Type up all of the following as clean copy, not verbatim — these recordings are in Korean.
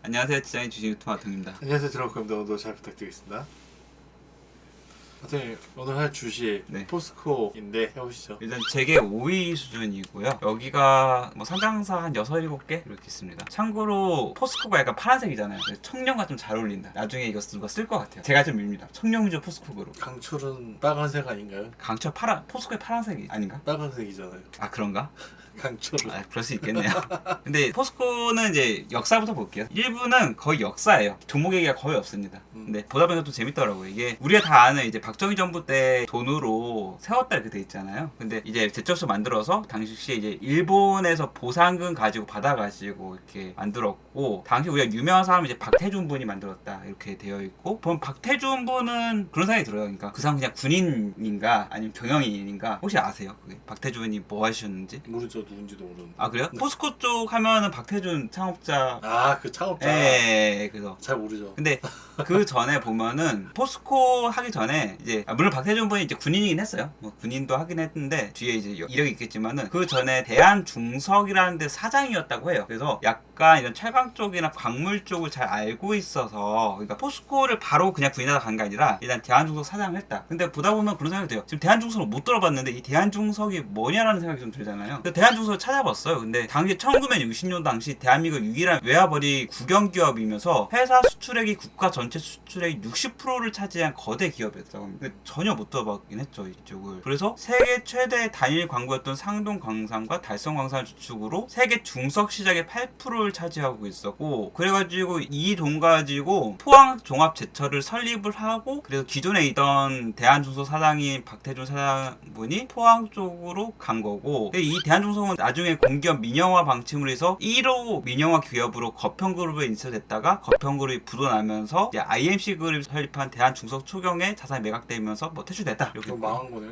안녕하세요. 디자인 주식 유튜버 아통입니다. 안녕하세요. 드럼컴입니다. 오늘도 잘 부탁드리겠습니다. 하여튼 오늘 할 주식 네. 포스코인데 해보시죠. 일단 제게 5위 수준이고요. 여기가 뭐 상장사 한 6, 7개 이렇게 있습니다. 참고로 포스코가 약간 파란색이잖아요. 청룡과 좀 잘 어울린다. 나중에 이거 누가 쓸 것 같아요. 제가 좀 밉니다. 청룡주 포스코그룹. 강철은 빨간색 아닌가요? 강철 파란, 포스코의 파란색이 아닌가? 빨간색이잖아요. 아 그런가? 강철은. 아, 그럴 수 있겠네요. 근데 포스코는 이제 역사부터 볼게요. 1부는 거의 역사예요. 종목 얘기가 거의 없습니다. 근데 보다 보니까 또 재밌더라고요. 이게 우리가 다 아는 이제 박정희 정부 때 돈으로 세웠다 이렇게 돼 있잖아요. 근데 이제 제철소 만들어서 당시에 이제 일본에서 보상금 가지고 받아가지고 이렇게 만들었고, 당시 우리가 유명한 사람은 이제 박태준 분이 만들었다 이렇게 되어 있고, 보면 박태준 분은 그런 생각이 들어요. 그러니까 그 사람 그냥 군인인가 아니면 경영인인가 혹시 아세요? 그게 박태준이 뭐 하셨는지? 모르죠. 누군지도 모르는데. 아 그래요? 포스코 쪽 하면은 박태준 창업자. 아, 그 창업자. 예, 그래서 잘 모르죠. 근데 그 전에 보면은 포스코 하기 전에 이제 물론 박태준 분이 이제 군인이긴 했어요. 뭐 군인도 하긴 했는데 뒤에 이제 이력이 있겠지만은 그 전에 대한중석이라는 데 사장이었다고 해요. 그래서 약간 이런 철강 쪽이나 광물 쪽을 잘 알고 있어서, 그러니까 포스코를 바로 그냥 군인하다 간 게 아니라 일단 대한중석 사장을 했다. 근데 보다 보면 그런 생각이 들어요. 지금 대한중석을 못 들어봤는데 이 대한중석이 뭐냐라는 생각이 좀 들잖아요. 대한중석을 찾아봤어요. 근데 당시 1960년도 당시 대한민국 유일한 외화벌이 국영기업이면서 회사 수출액이 국가 전체 수출액 60%를 차지한 거대 기업이었다고 합니다. 전혀 못 들어봤긴 했죠, 이쪽을. 그래서 세계 최대 단일 광구였던 상동광산과 달성광산을 주축으로 세계 중석 시장의 8%를 차지하고 있었고, 그래가지고 이 돈 가지고 포항종합제철을 설립을 하고, 그래서 기존에 있던 대한중석 사장인 박태준 사장분이 포항 쪽으로 간 거고, 이 대한중석은 나중에 공기업 민영화 방침으로 해서 1호 민영화 기업으로 거평그룹에 인수됐다가 거평그룹이 부도나면서 이제 IMC 그룹이 설립한 대한중석 초경에 자산이 매각되면서 뭐 퇴출됐다. 이렇게 망한 거네.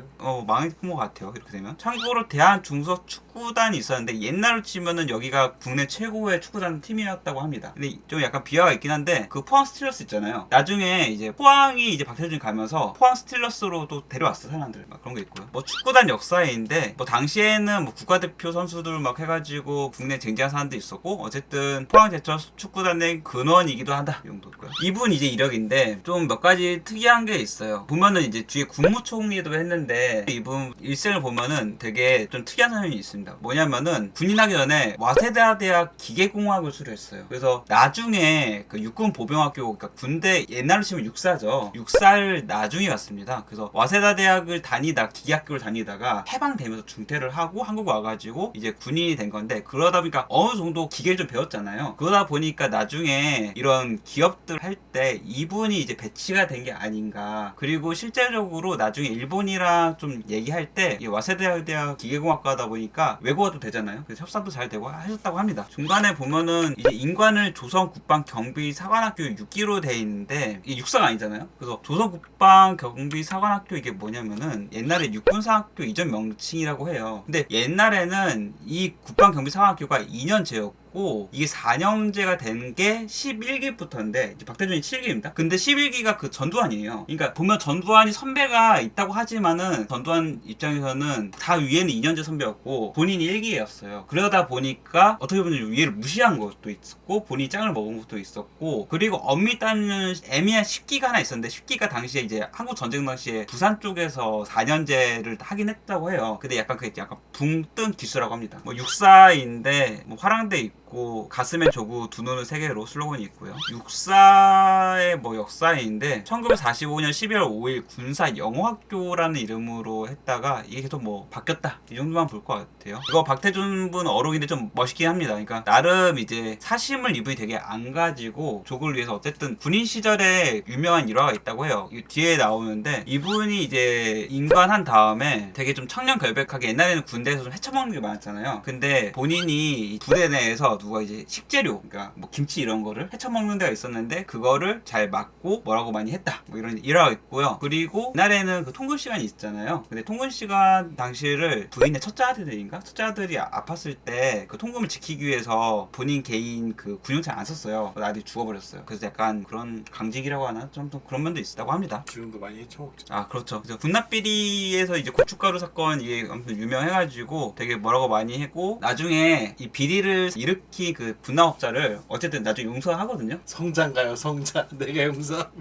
망했던 것 같아요. 이렇게 되면. 참고로 대한중석 축구단이 있었는데 옛날로 치면은 여기가 국내 최고의 축구단 팀이었다고 합니다. 근데 좀 약간 비하가 있긴 한데 그 포항 스틸러스 있잖아요. 나중에 이제 포항이 이제 박태준이 가면서 포항 스틸러스로 또 데려왔어 사람들. 막 그런 게 있고요. 뭐 축구단 역사인데 뭐 당시에는 뭐 국가대표 선수들 막 해가지고 국내 쟁쟁한 사람도 있었고, 어쨌든 포항제철 축구단의 근원이기도 한다 이 정도고요. 이분 이제 이력인데 좀 몇 가지 특이한 게 있어요. 보면은 이제 뒤에 국무총리도 했는데 이분 일생을 보면은 되게 좀 특이한 사람이 있습니다. 뭐냐면은 군인하기 전에 와세다 대학 기계공학을 수료했어요. 그래서 나중에 그 육군 보병학교, 그러니까 군대 옛날로 치면 육사죠. 육사를 나중에 갔습니다. 그래서 와세다 대학을 다니다 기계학교를 다니다가 해방되면서 중퇴를 하고 한국 와가지고 이제 군인이 된 건데, 그러다 보니까 어느 정도 기계를 좀 배웠잖아요. 그러다 보니까 나중에 이런 기업들 할 때 이분이 이제 배치가 된 게 아닌가. 그리고 실제적으로 나중에 일본이랑 좀 얘기할 때 와세다 대학 기계공학과다 보니까 외국어도 되잖아요. 그래서 협상도 잘 되고 하셨다고 합니다. 중간에 보면은 이제 인관을 조선국방경비사관학교 6기로 돼 있는데 이게 육사가 아니잖아요. 그래서 조선국방경비사관학교 이게 뭐냐면은 옛날에 육군사학교 이전 명칭이라고 해요. 근데 옛날에는 이 국방경비사관학교가 2년제였고 이게 4년제가 된 게 11기부터인데 이제 박태준이 7기입니다. 근데 11기가 그 전두환이에요. 그러니까 보면 전두환이 선배가 있다고 하지만은 전두환 입장에서는 다 위에는 2년제 선배였고 본인이 1기였어요. 그러다 보니까 어떻게 보면 위에를 무시한 것도 있었고 본인이 짱을 먹은 것도 있었고, 그리고 엄밀히 따지면 애매한 10기가 하나 있었는데 10기가 당시에 이제 한국 전쟁 당시에 부산 쪽에서 4년제를 하긴 했다고 해요. 근데 약간 그게 약간 붕 뜬 기수라고 합니다. 뭐 육사인데 뭐 화랑대 있고 가슴엔 조구 두 눈은 세 개로 슬로건이 있고요. 육사의 뭐 역사인데 1945년 12월 5일 군사 영어학교라는 이름으로 했다가 이게 계속 뭐 바뀌었다 이 정도만 볼 것 같아요. 이거 박태준 분 어록인데 좀 멋있긴 합니다. 그러니까 나름 이제 사심을 이분이 되게 안 가지고 족을 위해서 어쨌든 군인 시절에 유명한 일화가 있다고 해요. 이 뒤에 나오는데 이분이 이제 인관한 다음에 되게 좀 청렴결백하게, 옛날에는 군대에서 좀 헤쳐먹는 게 많았잖아요. 근데 본인이 부대 내에서 누가 이제 식재료, 그러니까 뭐 김치 이런 거를 헤쳐 먹는 데가 있었는데 그거를 잘 막고 뭐라고 많이 했다. 뭐 이런 일화가 있고요. 그리고 옛날에는 그 통금 시간이 있잖아요. 근데 통금 시간 당시를 부인의 첫째 아들들인가? 첫째 아들이 아팠을 때 그 통금을 지키기 위해서 본인 개인 그 군용차를 안 썼어요. 그 아들이 죽어버렸어요. 그래서 약간 그런 강직이라고 하나? 좀 더 그런 면도 있다고 합니다. 지금도 많이 헤쳐먹죠. 아, 그렇죠. 그래서 군납비리에서 이제 고춧가루 사건 이게 아무튼 유명해가지고 되게 뭐라고 많이 했고, 나중에 이 비리를 일으킨 그 군납업자를 어쨌든 나중에 용서하거든요. 성장가요 성장. 내가 용서.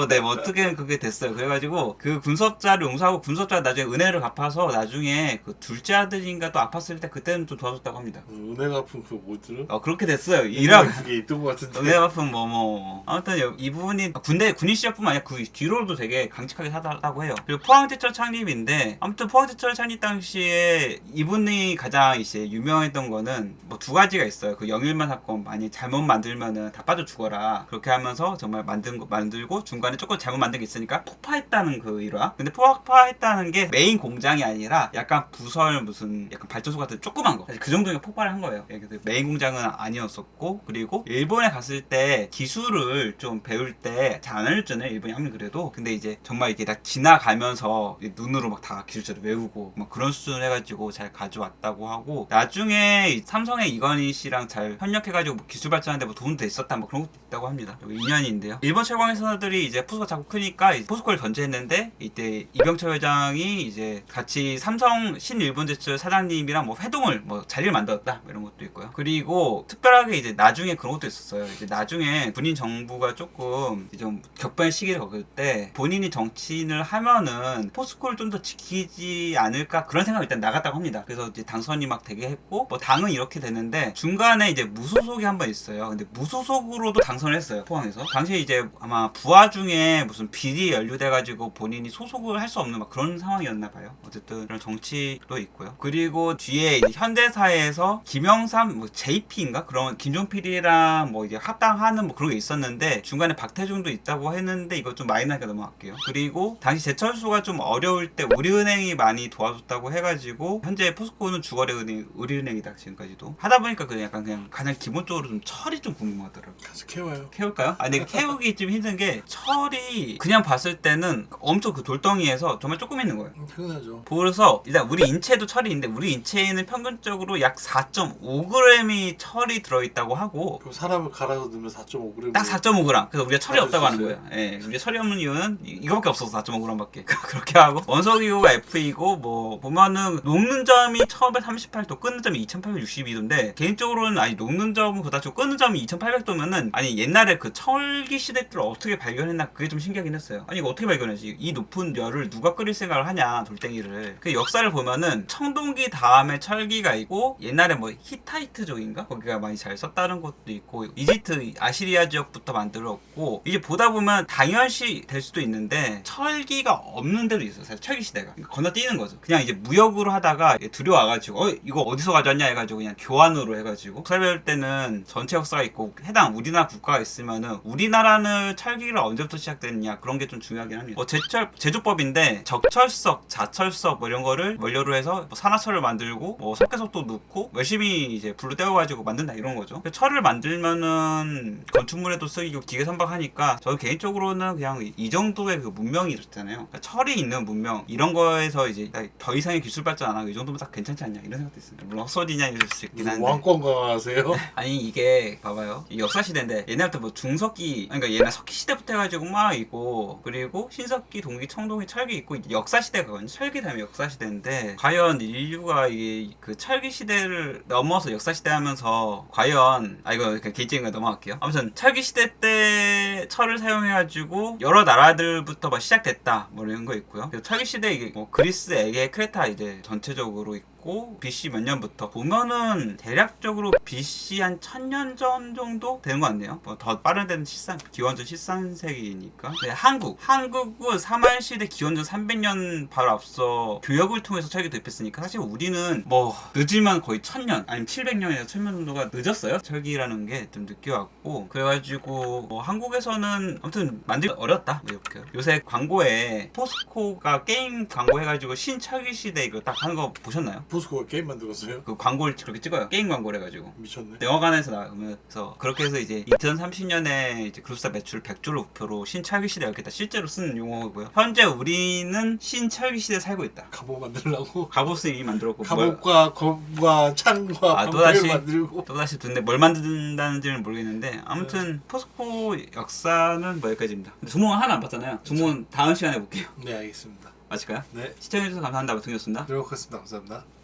네, 뭐 어떻게 그게 됐어요. 그래가지고 그 군수업자를 용서하고 군수업자가 나중에 은혜를 갚아서 나중에 그 둘째 아들인가 또 아팠을 때 그때는 좀 도와줬다고 합니다. 은혜 갚은 그거 뭐더라? 그렇게 됐어요. 일화. 그게 있던 것 같은데. 은혜 갚은 뭐 아무튼 이분이 군인 시절뿐만 아니라 그 뒤로도 되게 강직하게 살았다고 해요. 그리고 포항제철 창립인데, 아무튼 포항제철 창립 당시에 이분이 가장 이제 유명했던 거는 뭐 두 가지가 있어요. 그 영일만 사건, 많이 잘못 만들면은 다 빠져 죽어라. 그렇게 하면서 정말 만들고 중간에 조금 잘못 만든 게 있으니까 폭파했다는 그 일화. 근데 폭파했다는 게 메인 공장이 아니라 약간 부설 무슨 약간 발전소 같은 조그만 거. 사실 그 정도의 폭발을 한 거예요. 그래서 메인 공장은 아니었었고, 그리고 일본에 갔을 때 기술을 좀 배울 때 잘 안 알려줬잖아요. 일본이 아무리 그래도. 근데 이제 정말 이게 다 지나가면서 눈으로 막 다 기술자를 외우고 막 그런 수준을 해가지고 잘 가져왔다고 하고, 나중에 삼성의 이건희 씨랑 잘 협력해가지고 뭐 기술 발전하는데 뭐 도움도 됐었다 뭐 그런 것도 있다고 합니다. 여기 인연인데요. 일본 최강 회사들이 이제 포스코가 자꾸 크니까 포스코를 견제했는데, 이때 이병철 회장이 이제 같이 삼성 신일본제철 사장님이랑 뭐 회동을 뭐 자리를 만들었다 뭐 이런 것도 있고요. 그리고 특별하게 이제 나중에 그런 것도 있었어요. 이제 나중에 군인 정부가 조금 이제 좀 격변의 시기를 겪을 때 본인이 정치인을 하면은 포스코를 좀 더 지키지 않을까 그런 생각이 일단 나갔다고 합니다. 그래서 이제 당선이 막 되게 했고, 뭐 당은 이렇게 되는데 중간에 이제 무소속이 한 번 있어요. 근데 무소속으로도 당선을 했어요. 포항에서. 당시에 이제 아마 부하 중에 무슨 비리 연루돼가지고 본인이 소속을 할 수 없는 막 그런 상황이었나 봐요. 어쨌든 그런 정치도 있고요. 그리고 뒤에 이제 현대사에서 김영삼 뭐 JP인가 그런 김종필이랑 뭐 이제 합당하는 뭐 그런 게 있었는데, 중간에 박태중도 있다고 했는데 이거 좀 마이너하게 넘어갈게요. 그리고 당시 제철소가 좀 어려울 때 우리은행이 많이 도와줬다고 해가지고 현재 포스코는 주거래은행 우리은행이다 지금까지도 하다 보니까 그냥 약간 그냥 가장 기본적으로 좀 철이 좀 궁금하더라고요. 가서 캐와요. 캐울까요? 근데 캐우기 좀 힘든 게 철이 그냥 봤을 때는 엄청 그 돌덩이에서 정말 조금 있는 거예요. 당연하죠. 그래서 일단 우리 인체도 철이 있는데 우리 인체에는 평균적으로 약 4.5g이 철이 들어있다고 하고, 그럼 사람을 갈아서 넣으면 4.5g. 딱 4.5g. 그래서 우리가 철이 받을 없다고 수 하는 있어요? 거예요. 예, 우리가 철이 없는 이유는 이거밖에 없어서 4.5g밖에. 그렇게 하고 원소기호가 F이고, 뭐 보면은 녹는 점이 1138도, 끄는 점이 2862도인데 개인적으로는 아니 녹는 점은 그다지 좋고 끄는 점이 2800도면은 아니 옛날에 그 철기 시대 때를 어떻게 발견했나 그게 좀 신기하긴 했어요. 아니 이거 어떻게 발견했지? 이 높은 열을 누가 끓일 생각을 하냐 돌덩이를. 그 역사를 보면은 청동기 다음에 철기가 있고, 옛날에 뭐 히타이트족인가 거기가 많이 잘 썼다는 것도 있고, 이집트 아시리아 지역부터 만들었고, 이제 보다 보면 당연시 될 수도 있는데 철기가 없는 데도 있어요. 사실 철기 시대가 건너뛰는 거죠. 그냥 이제 무역으로 하다가 들여와가지고 이거 어디서 가져왔냐 해가지고 그냥 교환으로 해가지고 설배울 때는 전체 역사가 있고 해당 우리나라 국가가 있으면은 우리나라는 철기가 언제부터 시작됐냐 그런 게 좀 중요하긴 합니다. 뭐 제조법인데 적철석, 자철석 뭐 이런 거를 원료로 해서 뭐 산화철을 만들고 뭐 석회석도 넣고 열심히 이제 불로 때워가지고 만든다 이런 거죠. 철을 만들면은 건축물에도 쓰이고 기계 선박하니까 저는 개인적으로는 그냥 이 정도의 그 문명이 있잖아요. 그러니까 철이 있는 문명 이런 거에서 이제 더 이상의 기술 발전 안 하고 이 정도면 딱 괜찮지 않냐 이런 생각도 있습니다. 물론 헛소리냐 이럴 수 있긴 한데. 왕권 강화하세요? 아니 이게 봐봐요. 이 역사 시대인데 옛날부터 뭐 중석기, 그러니까 옛날 석기 시대부터 해가지고 막 있고, 그리고 신석기, 동기, 청동기, 철기 있고 역사 시대가 철기 다음에 역사 시대인데, 과연 인류가 이게 그 철기 시대를 넘어서 역사 시대 하면서 과연 이거 그냥 개인적인 거 넘어갈게요. 아무튼 철기 시대 때 철을 사용해가지고 여러 나라들부터 막 시작됐다 뭐 이런 거 있고요. 철기 시대 이게 뭐 그리스, 에게, 크레타 이제 전체적으로 있고, BC 몇 년부터 보면은 대략적으로 BC 한 1000년 전 정도 되는 것 같네요. 뭐 더 빠른 데는 기원전 13세기니까. 네, 한국은 사만시대 기원전 300년 바로 앞서 교역을 통해서 철기 도입했으니까 사실 우리는 뭐 늦으면 거의 1000년 아니면 700년에서 1000년 정도가 늦었어요. 철기라는 게 좀 늦게 왔고, 그래가지고 뭐 한국에서는 아무튼 만들기 어렵다 뭐 이렇게. 요새 광고에 포스코가 게임 광고 해가지고 신철기 시대 이거 딱 하는 거 보셨나요? 포스코가 게임 만들었어요? 그 광고를 그렇게 찍어요. 게임 광고를 해가지고. 미쳤네. 영화관에서 나가면서 그렇게 해서 이제 2030년에 이제 그룹사 매출 100조를 목표로 신철기 시대가 겠다 실제로 쓰는 용어고요. 현재 우리는 신철기 시대에 살고 있다. 갑옷 만들려고 갑옷을 이미 만들었고 갑옷과 검과 창과 아, 또다시 방패를 만들고 또다시 근데 뭘 만든다는지는 모르겠는데 아무튼 포스코 역사는 뭐 여기까지입니다. 두문 하나 안 봤잖아요. 두문 다음 시간에 볼게요. 네 알겠습니다. 맞을까요? 네 시청해주셔서 감사합니다. 박동이었습니다. 들어오겠습니다. 감사합니다.